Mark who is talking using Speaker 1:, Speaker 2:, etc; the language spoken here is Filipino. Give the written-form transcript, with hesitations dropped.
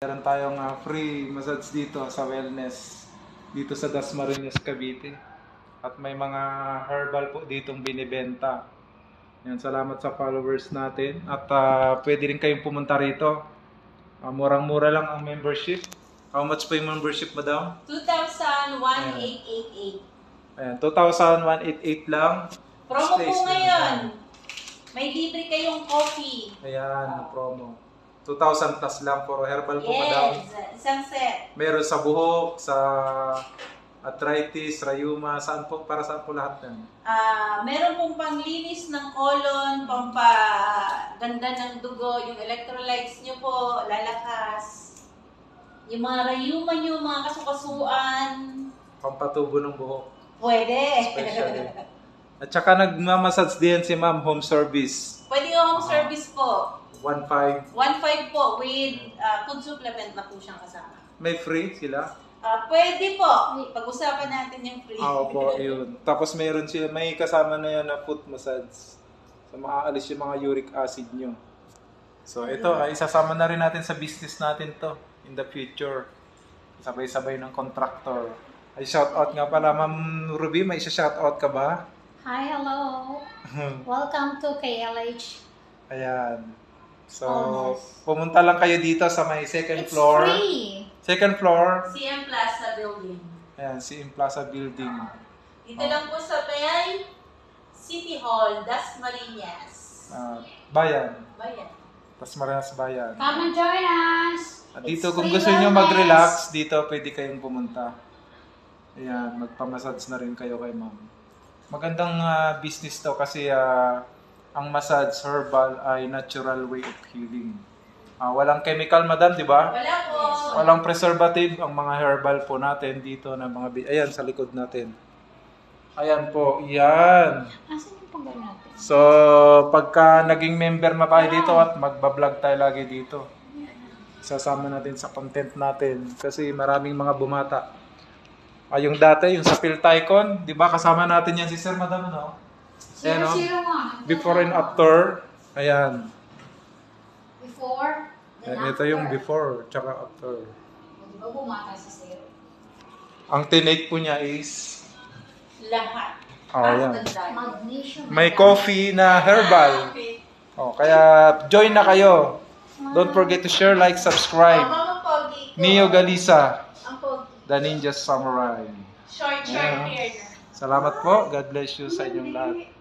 Speaker 1: Meron tayong free massage dito sa wellness dito sa Dasmariñas, Cavite. At may mga herbal po ditong binibenta. Yan, salamat sa followers natin. At pwede rin kayong pumunta rito. Murang-mura lang ang membership. How much pa yung membership, madam?
Speaker 2: 2,001,888.
Speaker 1: Ayan, 2,188 lang.
Speaker 2: Promo po ngayon. May libre kayong coffee.
Speaker 1: Ayan, promo. 2,000 plus lang for herbal po, madam.
Speaker 2: Yes, isang set.
Speaker 1: Meron sa buhok, sa arthritis, rayuma, saan po, para saan po lahat yan?
Speaker 2: Meron pong panglinis ng colon, pampaganda ng dugo, yung electrolytes nyo po, lalakas. Yung mga rayuma nyo, mga kasukasuan.
Speaker 1: Pampatubo ng buhok.
Speaker 2: Pwede.
Speaker 1: Especially. At saka nagmamassage din si ma'am, home service.
Speaker 2: Pwede yung home service po.
Speaker 1: 1.5.
Speaker 2: 1,500 po with food supplement na po siyang kasama.
Speaker 1: May free sila?
Speaker 2: Pwede po. Pag-usapan natin yung free.
Speaker 1: Opo, yun. Tapos mayroon sila, may kasama na yan na foot massage. So maaalis yung mga uric acid nyo. So ito, isasama na rin natin sa business natin to in the future. Sabay-sabay ng contractor. Ay, shout out nga pala, Ma'am Ruby, may isa-shout out ka ba?
Speaker 3: Hi, hello. Welcome to KLH.
Speaker 1: Ayan. So,
Speaker 3: Almost.
Speaker 1: pumunta lang kayo dito sa may second
Speaker 3: It's
Speaker 1: floor.
Speaker 3: free.
Speaker 1: Second floor.
Speaker 2: CM Plaza Building.
Speaker 1: Ayan, CM Plaza Building.
Speaker 2: Dito lang po sa may City Hall, Dasmariñas.
Speaker 1: Bayan.
Speaker 2: Bayan.
Speaker 1: Dasmariñas Bayan.
Speaker 3: Come and join us.
Speaker 1: At dito,
Speaker 3: It's
Speaker 1: kung
Speaker 3: free
Speaker 1: gusto niyo
Speaker 3: wellness.
Speaker 1: mag-relax, dito pwede kayong pumunta. Ayan, magpamassage na rin kayo kay ma'am. Magandang business to kasi ang massage herbal ay natural way of healing. Walang chemical, madam, di ba?
Speaker 2: Wala po.
Speaker 1: Walang preservative ang mga herbal po natin dito na mga ayan sa likod natin. Ayan po, yan.
Speaker 3: Asan yung panggal natin?
Speaker 1: So, pagka naging member na tayo dito at magbablog tayo lagi dito. Sasama natin sa content natin kasi maraming mga bumata. Yung dati, yung sa Piltycon, di ba kasama natin yan si Sir Madam, no? Ayan, no?
Speaker 3: 001.
Speaker 1: Before and after. Ayan.
Speaker 3: Before.
Speaker 1: Ito yung before, tsaka after.
Speaker 3: Di ba bumata si Sir?
Speaker 1: Ang tinake po niya is
Speaker 2: Lahat.
Speaker 1: ayan.
Speaker 3: Magnesium.
Speaker 1: May coffee na herbal.
Speaker 2: Okay.
Speaker 1: Kaya join na kayo. Don't forget to share, like, subscribe.
Speaker 2: Mama Pogi ko.
Speaker 1: Neo Galisa,
Speaker 2: Ang Pogi.
Speaker 1: The Ninja Samurai.
Speaker 2: Short
Speaker 1: Ayan.
Speaker 2: hair na.
Speaker 1: Salamat po. God bless you sa inyong lahat.